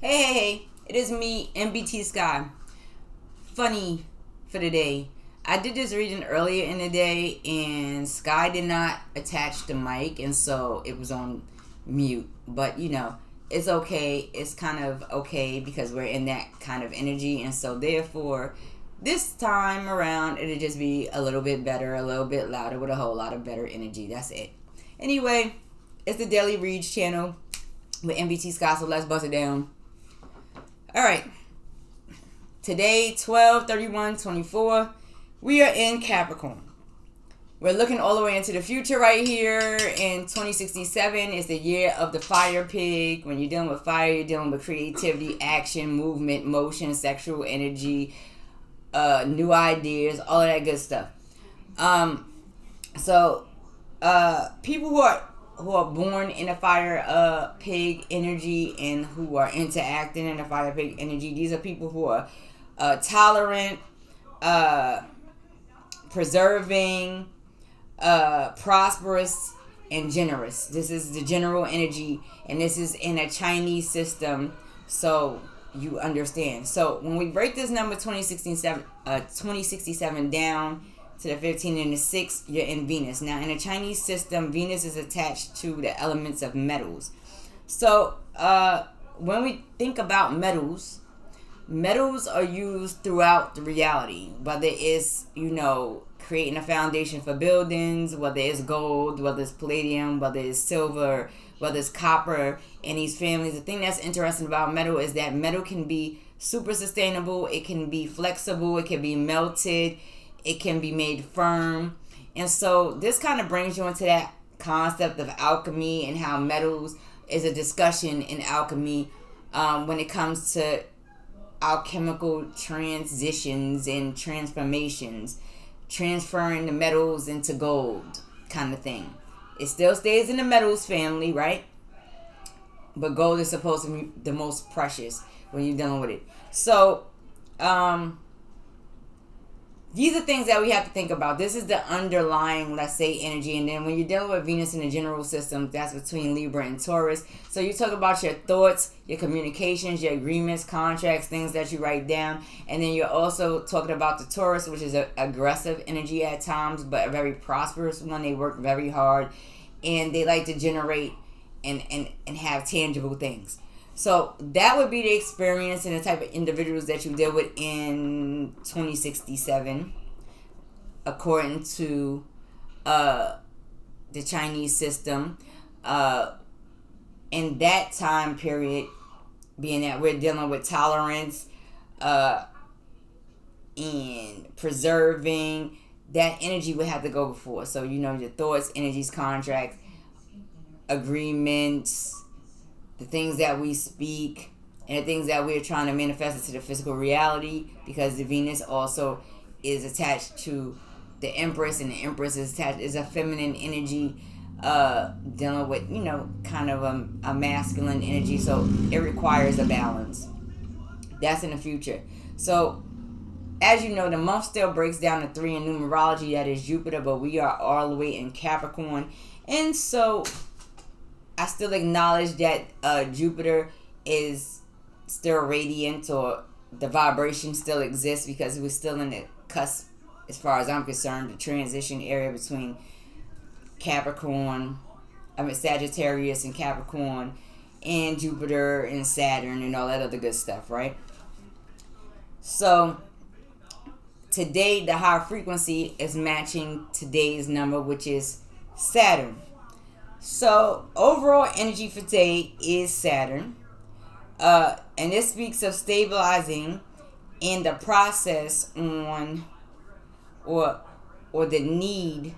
Hey, it is me, Nbtsky. Funny for the day. I did this reading earlier in the day, and Sky did not attach the mic, and so it was on mute. But it's okay. It's kind of okay because we're in that kind of energy, and so therefore, this time around, it'll just be a little bit better, a little bit louder, with a whole lot of better energy. That's it. Anyway, it's the Daily Reads channel with Nbtsky, so let's bust it down. All right. Today, 12/31/24, we are in Capricorn. We're looking all the way into the future right here. In 2067 is the year of the fire pig. When you're dealing with fire, you're dealing with creativity, action, movement, motion, sexual energy, new ideas, all of that good stuff. People who are born in a fire pig energy and who are interacting in a fire pig energy, these are people who are tolerant, preserving, prosperous, and generous. This is the general energy, and this is in a Chinese system, so you understand. So when we break this number 2067 down to the 15 and the 6, you're in Venus. Now, in a Chinese system, Venus is attached to the elements of metals. So, when we think about metals are used throughout the reality. Whether it's, creating a foundation for buildings, whether it's gold, whether it's palladium, whether it's silver, whether it's copper, in these families. The thing that's interesting about metal is that metal can be super sustainable, it can be flexible, it can be melted, it can be made firm. And so this kind of brings you into that concept of alchemy and how metals is a discussion in alchemy when it comes to alchemical transitions and transformations, transferring the metals into gold kind of thing. It still stays in the metals family, right? But gold is supposed to be the most precious when you're dealing with it. So, these are things that we have to think about. This is the underlying, let's say, energy. And then when you're dealing with Venus in the general system, that's between Libra and Taurus. So you talk about your thoughts, your communications, your agreements, contracts, things that you write down. And then you're also talking about the Taurus, which is an aggressive energy at times, but a very prosperous one. They work very hard, and they like to generate and have tangible things. So that would be the experience and the type of individuals that you deal with in 2067, according to the Chinese system. In that time period, being that we're dealing with tolerance and preserving, that energy would have to go before. So, your thoughts, energies, contracts, agreements, the things that we speak, and the things that we're trying to manifest into the physical reality, because the Venus also is attached to the Empress, and the Empress is a feminine energy, dealing with, kind of a masculine energy, so it requires a balance. That's in the future. So, as you know, the month still breaks down to 3 in numerology, that is Jupiter, but we are all the way in Capricorn, and so I still acknowledge that Jupiter is still radiant, or the vibration still exists, because we're still in the cusp, as far as I'm concerned, the transition area between Sagittarius and Capricorn, and Jupiter and Saturn and all that other good stuff, right? So today, the high frequency is matching today's number, which is Saturn. So, overall energy for today is Saturn. And this speaks of stabilizing in the process on, or the need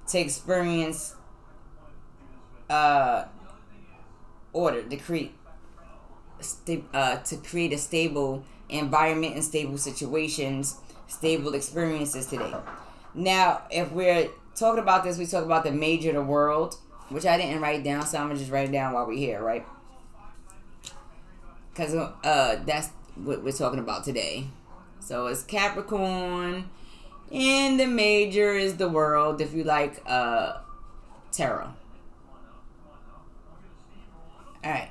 to experience order, to create a stable environment and stable situations, stable experiences today. Now, if we're talking about this, we talk about the major of the world, which I didn't write down, so I'm going to just write it down while we're here, right? Because that's what we're talking about today. So it's Capricorn, and the major is the world, if you like, tarot. Alright.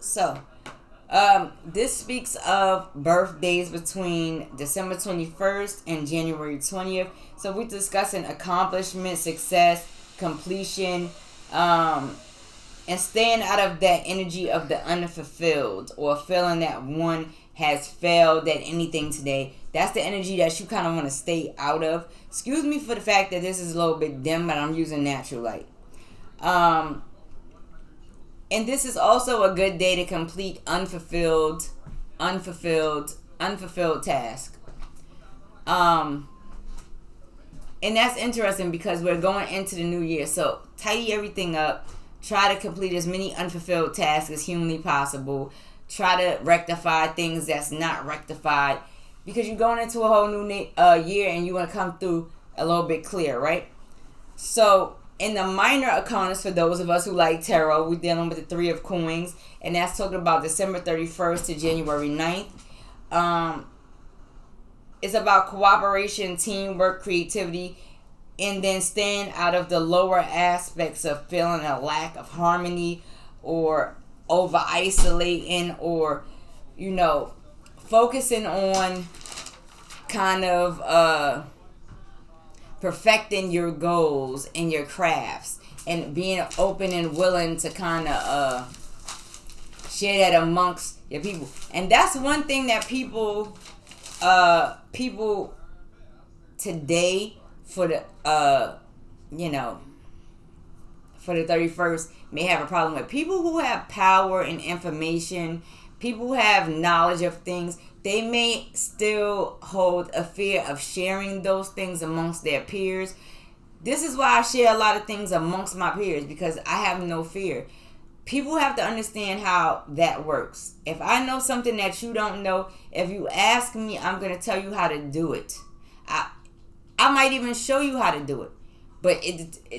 So, this speaks of birthdays between December 21st and January 20th. So we're discussing accomplishment, success, completion, and staying out of that energy of the unfulfilled or feeling that one has failed at anything today. That's the energy that you kind of want to stay out of. Excuse me for the fact that this is a little bit dim, but I'm using natural light. And this is also a good day to complete unfulfilled task. And that's interesting because we're going into the new year. So tidy everything up. Try to complete as many unfulfilled tasks as humanly possible. Try to rectify things that's not rectified. Because you're going into a whole new year and you want to come through a little bit clear, right? So in the minor arcanas, for those of us who like tarot, we're dealing with the Three of Coins. And that's talking about December 31st to January 9th. It's about cooperation, teamwork, creativity, and then staying out of the lower aspects of feeling a lack of harmony or over isolating or, focusing on kind of perfecting your goals and your crafts and being open and willing to kind of share that amongst your people. And that's one thing that people today for the for the 31st may have a problem with. People who have power and information, people who have knowledge of things, they may still hold a fear of sharing those things amongst their peers. This is why I share a lot of things amongst my peers, because I have no fear. People have to understand how that works. If I know something that you don't know, if you ask me, I'm going to tell you how to do it. I might even show you how to do it. But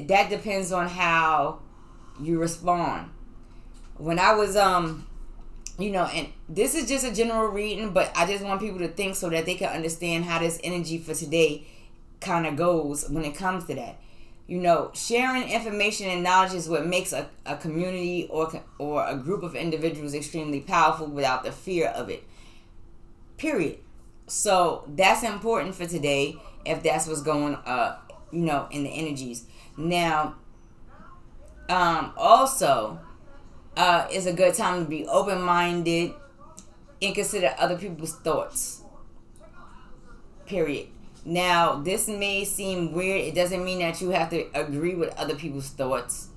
that depends on how you respond. When I was, and this is just a general reading, but I just want people to think so that they can understand how this energy for today kind of goes when it comes to that. Sharing information and knowledge is what makes a community or a group of individuals extremely powerful without the fear of it. Period. So that's important for today if that's what's going in the energies. Now, also, it's a good time to be open-minded and consider other people's thoughts. Period. Now, this may seem weird. It doesn't mean that you have to agree with other people's thoughts,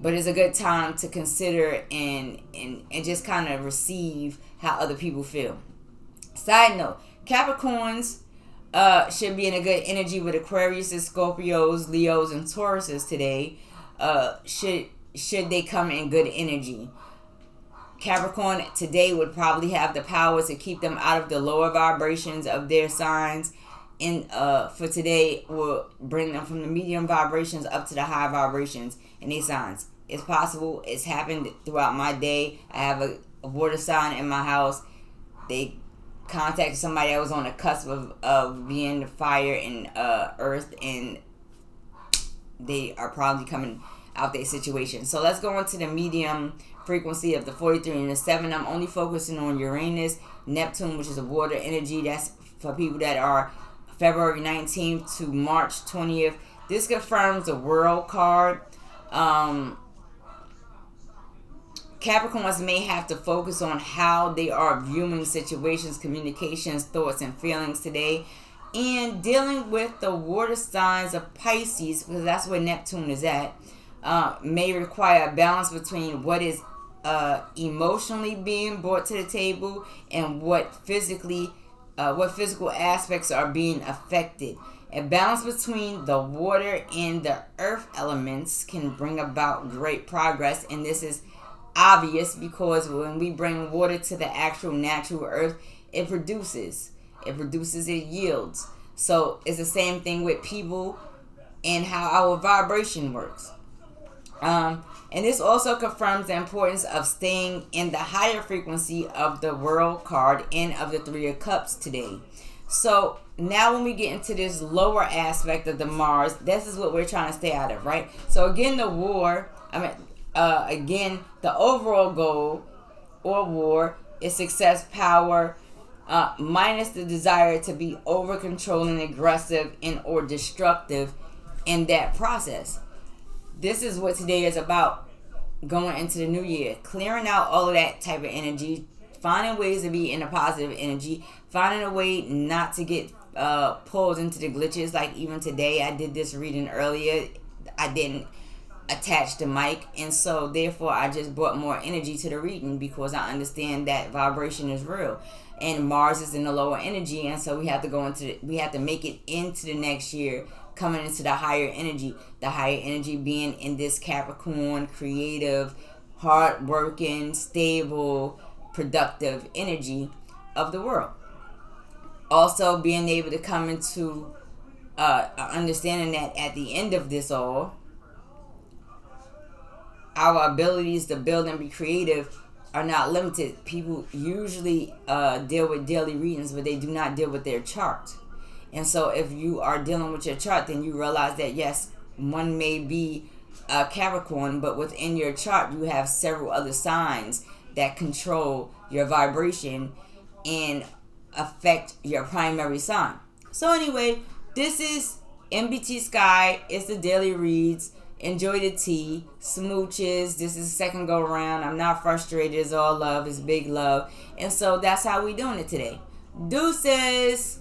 but it's a good time to consider and just kind of receive how other people feel. Side note, Capricorns should be in a good energy with Aquarius, Scorpios, Leos, and Tauruses today. Should they come in good energy. Capricorn today would probably have the power to keep them out of the lower vibrations of their signs. And for today, will bring them from the medium vibrations up to the high vibrations in these signs. It's possible. It's happened throughout my day. I have a water sign in my house. They contacted somebody that was on the cusp of being fire and earth, and they are probably coming out their situation. So let's go into the medium frequency of the 43 and the 7. I'm only focusing on Uranus, Neptune, which is a water energy. That's for people that are February 19th to March 20th. This confirms the World card. Capricorns may have to focus on how they are viewing situations, communications, thoughts, and feelings today. And dealing with the water signs of Pisces, because that's where Neptune is at, may require a balance between what is emotionally being brought to the table and what physical aspects are being affected. A balance between the water and the earth elements can bring about great progress, and this is obvious because when we bring water to the actual natural earth, it produces, it yields. So it's the same thing with people and how our vibration works. And this also confirms the importance of staying in the higher frequency of the World card and of the Three of Cups today. So now when we get into this lower aspect of the Mars, this is what we're trying to stay out of, right? So again, the overall goal or war is success, power, minus the desire to be over controlling, aggressive, and or destructive in that process. This is what today is about going into the new year. Clearing out all of that type of energy, finding ways to be in a positive energy, finding a way not to get pulled into the glitches. Like even today, I did this reading earlier. I didn't attach the mic, and so therefore I just brought more energy to the reading because I understand that vibration is real. And Mars is in the lower energy, and so we have to make it into the next year, coming into the higher energy. The higher energy being in this Capricorn, creative, hard-working, stable, productive energy of the world. Also, being able to come into understanding that at the end of this all, our abilities to build and be creative are not limited. People usually deal with daily readings, but they do not deal with their chart. And so if you are dealing with your chart, then you realize that yes, one may be a Capricorn, but within your chart you have several other signs that control your vibration and affect your primary sign. So anyway, this is Nbtsky. It's the daily reads. Enjoy the tea, smooches. This is the second go around. I'm not frustrated. It's all love. It's big love. And so that's how we doing it today. Deuces.